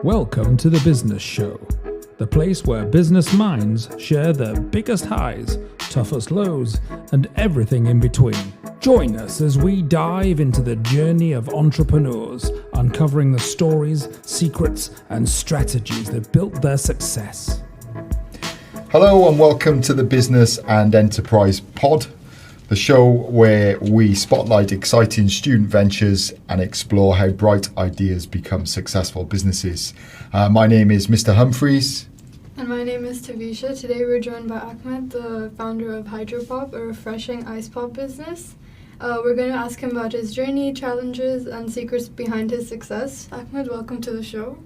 Welcome to the Business Show, the place where business minds share their biggest highs, toughest lows, and everything in between. Join us as we dive into the journey of entrepreneurs, uncovering the stories, secrets, and strategies that built their success. Hello and welcome to the Business and Enterprise Pod, the show where we spotlight exciting student ventures and explore how bright ideas become successful businesses. My name is Mr. Humphreys. And my name is Tavisha. Today we're joined by Ahmed, the founder of Hydropop, a refreshing ice pop business. We're going to ask him about his journey, challenges, and secrets behind his success. Ahmed, welcome to the show.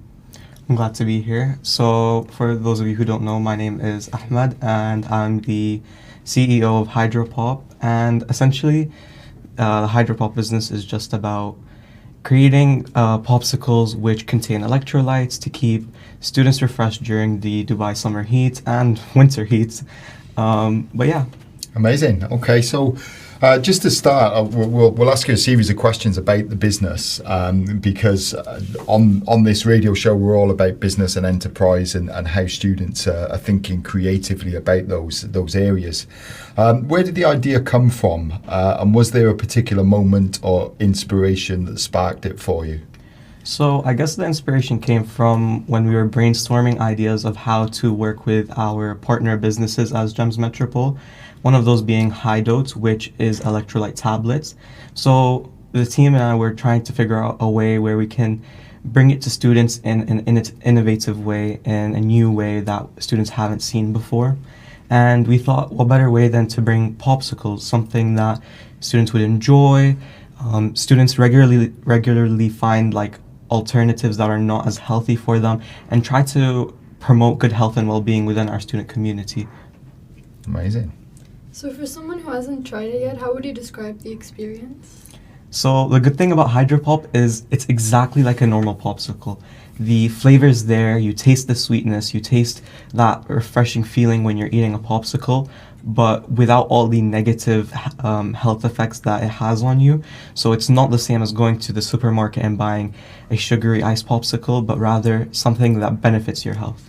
I'm glad to be here. So for those of you who don't know, my name is Ahmed and I'm the CEO of Hydropop. And essentially, the Hydropop business is just about creating popsicles which contain electrolytes to keep students refreshed during the Dubai summer heat and winter heat. But yeah. Amazing. Okay, so just to start, we'll ask you a series of questions about the business because on this radio show, we're all about business and enterprise and how students are thinking creatively about those areas. Where did the idea come from? And was there a particular moment or inspiration that sparked it for you? So I guess the inspiration came from when we were brainstorming ideas of how to work with our partner businesses as GEMS Metropole. One of those being Hydote, which is electrolyte tablets. So the team and I were trying to figure out a way where we can bring it to students in an innovative way, in a new way that students haven't seen before. And we thought, what better way than to bring popsicles, something that students would enjoy. Students regularly find like alternatives that are not as healthy for them and try to promote good health and well-being within our student community. Amazing. So for someone who hasn't tried it yet, how would you describe the experience? So the good thing about Hydropop is it's exactly like a normal popsicle. The flavor's there, you taste the sweetness, you taste that refreshing feeling when you're eating a popsicle, but without all the negative health effects that it has on you. So it's not the same as going to the supermarket and buying a sugary ice popsicle, but rather something that benefits your health.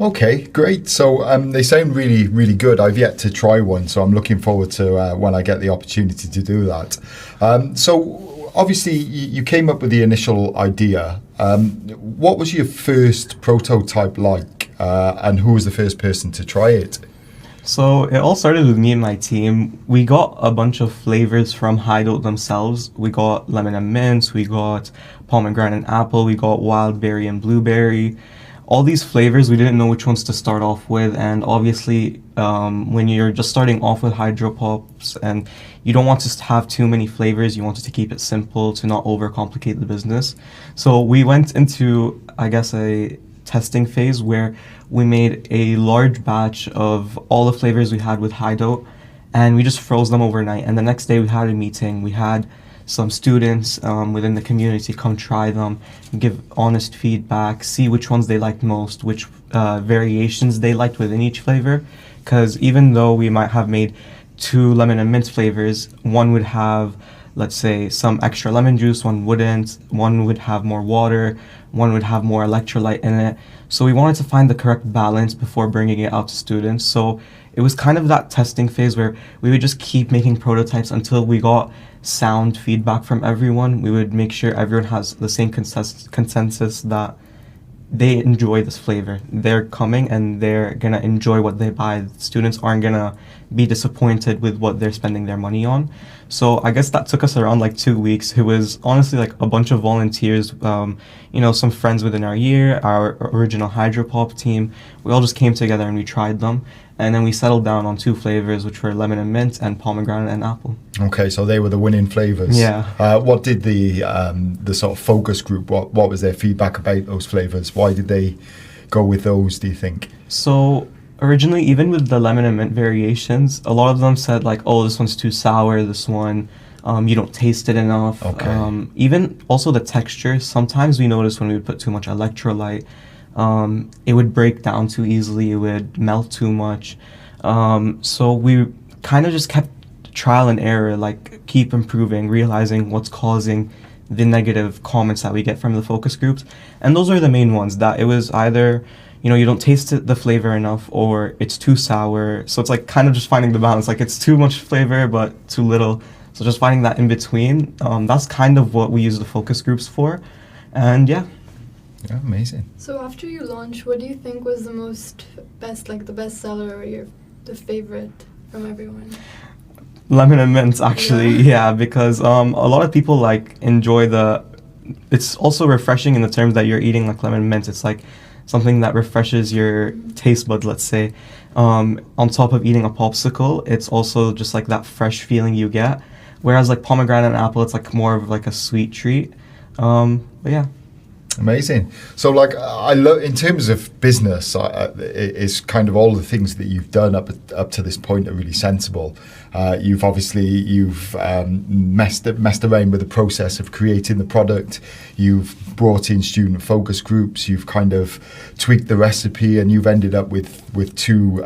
Okay, great. So they sound really, really good. I've yet to try one, so I'm looking forward to when I get the opportunity to do that. So obviously you came up with the initial idea. What was your first prototype like, and who was the first person to try it? So it all started with me and my team. We got a bunch of flavors from Hydote themselves. We got lemon and mint, we got pomegranate and apple, we got wild berry and blueberry. All these flavors, we didn't know which ones to start off with, and obviously when you're just starting off with Hydropops and you don't want to have too many flavors, you wanted to keep it simple to not overcomplicate the business. So we went into, I guess, a testing phase where we made a large batch of all the flavors we had with Hydote, and we just froze them overnight. And the next day we had a meeting. We had some students within the community come try them, give honest feedback, see which ones they liked most, which variations they liked within each flavor. Because even though we might have made 2 lemon and mint flavors, one would have, let's say, some extra lemon juice, one wouldn't, one would have more water, one would have more electrolyte in it. So we wanted to find the correct balance before bringing it out to students. So it was kind of that testing phase where we would just keep making prototypes until we got sound feedback from everyone. We would make sure everyone has the same consensus that they enjoy this flavor. They're coming and they're gonna enjoy what they buy. Students aren't gonna be disappointed with what they're spending their money on. So I guess that took us around like 2 weeks. It was honestly like a bunch of volunteers, some friends within our year, our original Hydropop team. We all just came together and we tried them. And then we settled down on 2 flavors, which were lemon and mint and pomegranate and apple. Okay, so they were the winning flavors. Yeah. What did the sort of focus group, what was their feedback about those flavors? Why did they go with those, do you think? So originally, even with the lemon and mint variations, a lot of them said like, oh, this one's too sour, this one, you don't taste it enough. Okay. Even also the texture, sometimes we noticed when we would put too much electrolyte, it would break down too easily, it would melt too much. So we kind of just kept trial and error, like keep improving, realizing what's causing the negative comments that we get from the focus groups. And those are the main ones, that it was either, you don't taste the flavor enough, or it's too sour. So it's like kind of just finding the balance. Like it's too much flavor, but too little. So just finding that in between. That's kind of what we use the focus groups for. And yeah. Yeah, amazing. So after you launched, what do you think was the the best seller, or the favorite from everyone? Lemon and mint, actually, yeah, because a lot of people enjoy it's also refreshing in the terms that you're eating like lemon and mint. It's like something that refreshes your taste buds, let's say. On top of eating a popsicle, it's also just like that fresh feeling you get. Whereas like pomegranate and apple, it's like more of like a sweet treat. But yeah. Amazing. So, I love in terms of business. It's kind of all the things that you've done up to this point are really sensible. You've messed around with the process of creating the product. You've brought in student focus groups. You've kind of tweaked the recipe, and you've ended up with two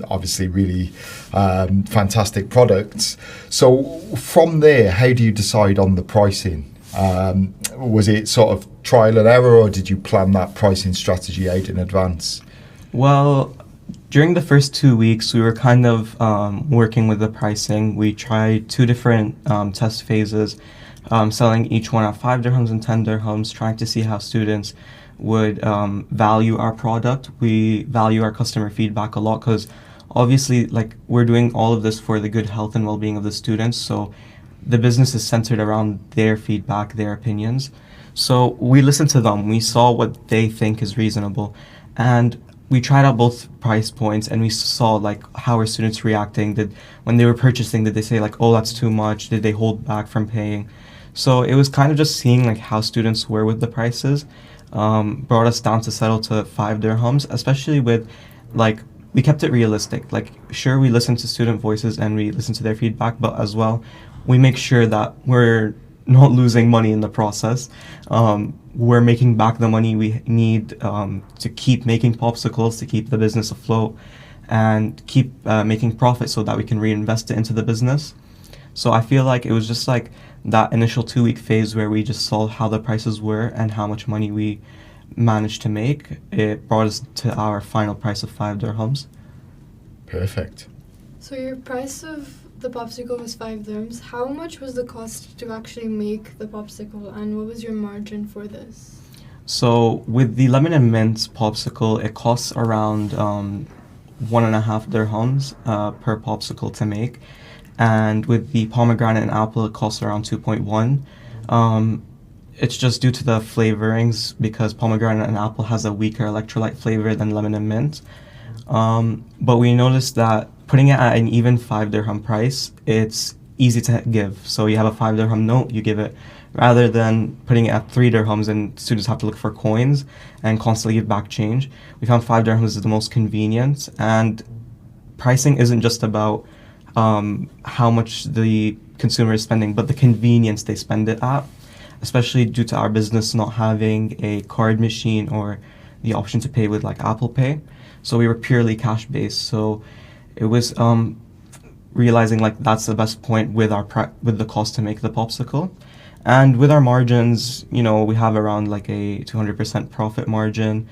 obviously really fantastic products. So, from there, how do you decide on the pricing? Was it sort of trial and error, or did you plan that pricing strategy out in advance? Well, during the first 2 weeks, we were kind of working with the pricing. We tried 2 different test phases, selling each one at 5 dirhams and 10 dirhams, trying to see how students would value our product. We value our customer feedback a lot, because obviously we're doing all of this for the good health and well-being of the students. So the business is centered around their feedback, their opinions. So we listened to them. We saw what they think is reasonable, and we tried out both price points, and we saw how our students reacting. When they were purchasing, did they say oh, that's too much? Did they hold back from paying? So it was kind of just seeing how students were with the prices. Brought us down to settle to 5 dirhams, especially with we kept it realistic. Sure, we listened to student voices and we listened to their feedback, but as well, we make sure that we're not losing money in the process. We're making back the money we need to keep making popsicles, to keep the business afloat, and keep making profit so that we can reinvest it into the business. So I feel like it was just that initial 2-week phase where we just saw how the prices were and how much money we managed to make. It brought us to our final price of 5 dirhams. Perfect. So your price of the popsicle was 5 dirhams. How much was the cost to actually make the popsicle, and what was your margin for this? So with the lemon and mint popsicle, it costs around 1.5 dirhams per popsicle to make. And with the pomegranate and apple, it costs around 2.1. It's just due to the flavorings, because pomegranate and apple has a weaker electrolyte flavor than lemon and mint. But we noticed that putting it at an even 5 dirham price, it's easy to give. So you have a 5 dirham note, you give it, rather than putting it at 3 dirhams and students have to look for coins and constantly give back change. We found 5 dirhams is the most convenient, and pricing isn't just about how much the consumer is spending, but the convenience they spend it at, especially due to our business not having a card machine or the option to pay with Apple Pay. So we were purely cash based. So it was realizing that's the best point with with the cost to make the popsicle. And with our margins, we have around a 200% profit margin,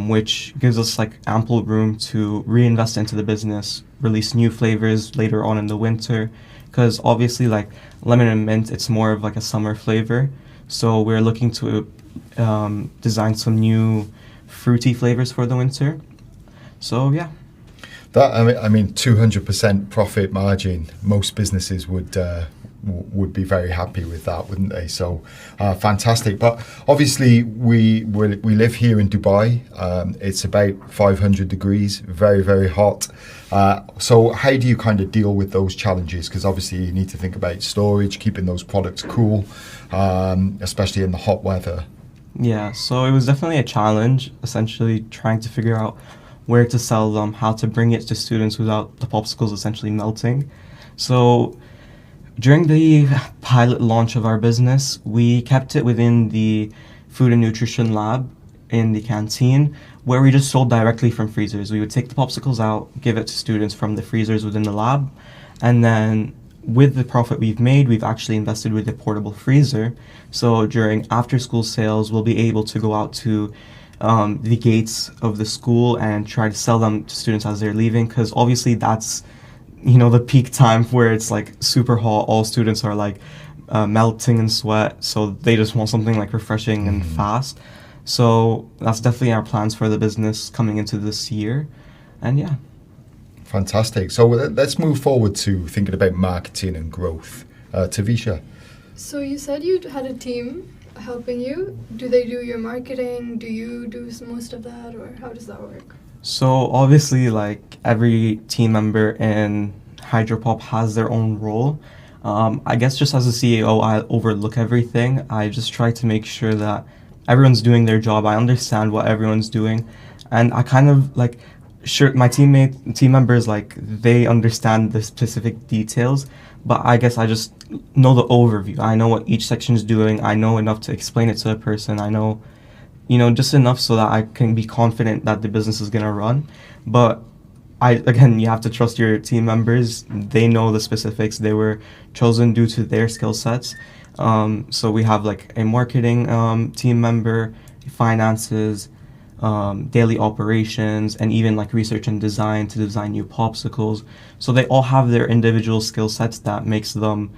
which gives us ample room to reinvest into the business, release new flavors later on in the winter, because obviously lemon and mint, it's more of a summer flavor. So we're looking to design some new fruity flavors for the winter. So yeah. That I mean 200% profit margin, most businesses would be very happy with that, wouldn't they? So fantastic. But obviously we live here in Dubai. It's about 500 degrees, very, very hot. So how do you kind of deal with those challenges? Because obviously you need to think about storage, keeping those products cool, especially in the hot weather. Yeah, so it was definitely a challenge, essentially trying to figure out where to sell them, how to bring it to students without the popsicles essentially melting. So during the pilot launch of our business, we kept it within the food and nutrition lab in the canteen, where we just sold directly from freezers. We would take the popsicles out, give it to students from the freezers within the lab, and then with the profit we've made, we've actually invested with a portable freezer. So during after school sales, we'll be able to go out to the gates of the school and try to sell them to students as they're leaving, because obviously that's, the peak time where it's like super hot. All students are like melting in sweat, so they just want something like refreshing and fast. So that's definitely our plans for the business coming into this year. And yeah. Fantastic. So let's move forward to thinking about marketing and growth. Tavisha. So you said you had a team helping you. Do they do your marketing? Do you do most of that, or how does that work? So obviously, like every team member in Hydropop has their own role. I guess just as a CEO, I overlook everything. I just try to make sure that everyone's doing their job. I understand what everyone's doing, and I kind of like, sure, my team members, like, they understand the specific details, but I guess I just know the overview. I know what each section is doing. I know enough to explain it to a person. I know, just enough so that I can be confident that the business is gonna run. But again, you have to trust your team members. They know the specifics. They were chosen due to their skill sets. So we have like a marketing team member, finances, daily operations, and even like research and design to design new popsicles. So they all have their individual skill sets that makes them,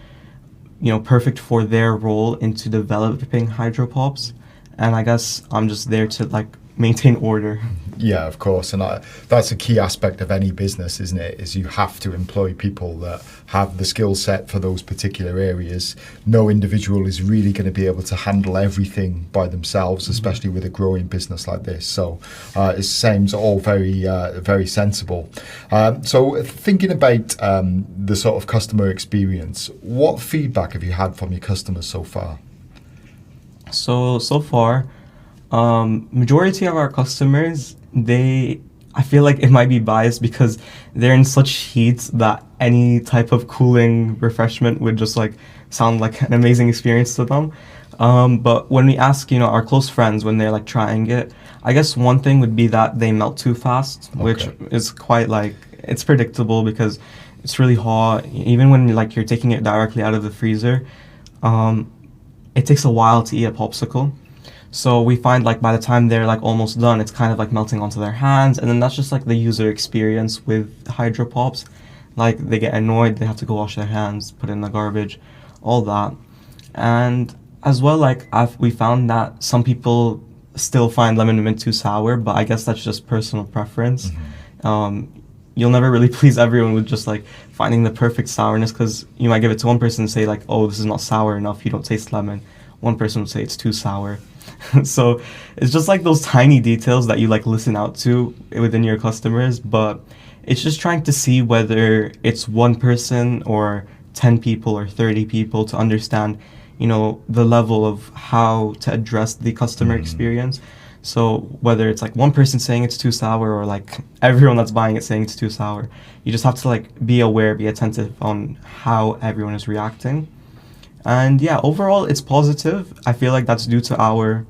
perfect for their role into developing Hydropops. And I guess I'm just there to like maintain order. Yeah, of course, and that's a key aspect of any business, isn't it? Is you have to employ people that have the skill set for those particular areas. No individual is really going to be able to handle everything by themselves, especially with a growing business like this. So it seems all very, very sensible. So thinking about the sort of customer experience, what feedback have you had from your customers so far? So far, majority of our customers, I feel like it might be biased because they're in such heat that any type of cooling refreshment would just like sound like an amazing experience to them. But when we ask, our close friends, when they're like trying it, I guess one thing would be that they melt too fast, which is quite like, it's predictable because it's really hot. Even when like you're taking it directly out of the freezer, it takes a while to eat a popsicle. So we find like by the time they're like almost done, it's kind of like melting onto their hands, and then that's just like the user experience with Hydropops. Like they get annoyed, they have to go wash their hands, put it in the garbage, all that. And as well, like we found that some people still find lemon mint too sour, but I guess that's just personal preference. You'll never really please everyone with just like finding the perfect sourness, because you might give it to one person and say like, oh, this is not sour enough, you don't taste lemon. One person would say it's too sour. So it's just like those tiny details that you like listen out to within your customers, but it's just trying to see whether it's one person or 10 people or 30 people to understand, the level of how to address the customer experience. So whether it's like one person saying it's too sour or like everyone that's buying it saying it's too sour, you just have to like be aware, be attentive on how everyone is reacting. And yeah, overall it's positive. I feel like that's due to our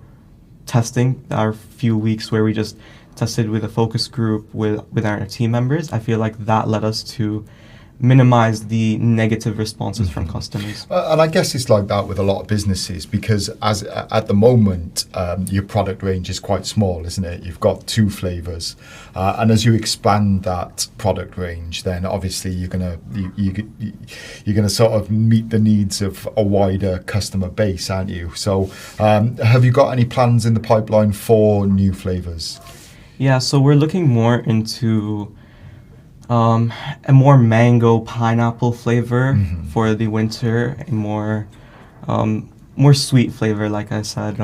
testing, our few weeks where we just tested with a focus group with our team members. I feel like that led us to minimize the negative responses from customers. And I guess it's like that with a lot of businesses, because as at the moment your product range is quite small, isn't it? You've got 2 flavors, and as you expand that product range, then obviously you're gonna sort of meet the needs of a wider customer base, aren't you? So have you got any plans in the pipeline for new flavors? Yeah, so we're looking more into a more mango pineapple flavor for the winter, a more sweet flavor, like I said.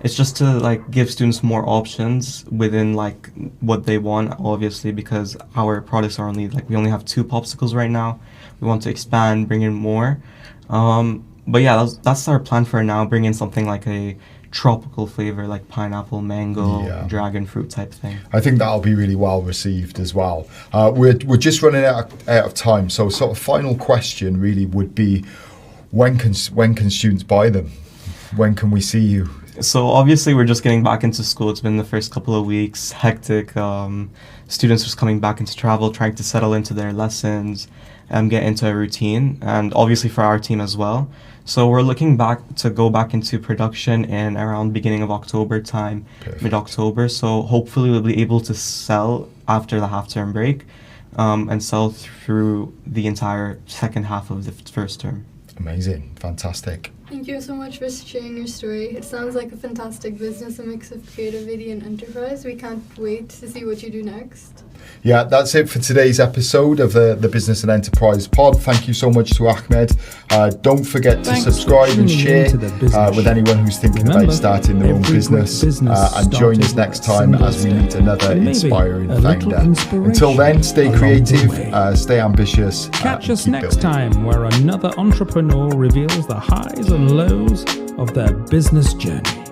It's just to like give students more options within like what they want, obviously, because our products are we only have 2 popsicles right now. We want to expand, bring in more. But yeah, that's our plan for now, bring in something like a tropical flavor like pineapple, mango, dragon fruit type thing. I think that'll be really well received as well. We're just running out of time, so sort of final question really would be, when can students buy them? When can we see you? So obviously we're just getting back into school. It's been the first couple of weeks hectic. Students just coming back into travel, trying to settle into their lessons, get into a routine, and obviously for our team as well. So we're looking to go back into production in around beginning of October time, mid-October. So hopefully we'll be able to sell after the half-term break, and sell through the entire second half of the first term. Amazing, fantastic. Thank you so much for sharing your story. It sounds like a fantastic business, a mix of creativity and enterprise. We can't wait to see what you do next. Yeah, that's it for today's episode of the Business and Enterprise Pod. Thank you so much to Ahmed. Don't forget to subscribe and share with anyone who's thinking about starting their own business. And join us next time as we meet another inspiring founder. Until then, stay creative, stay ambitious. Catch us next time where another entrepreneur reveals the highs and lows of their business journey.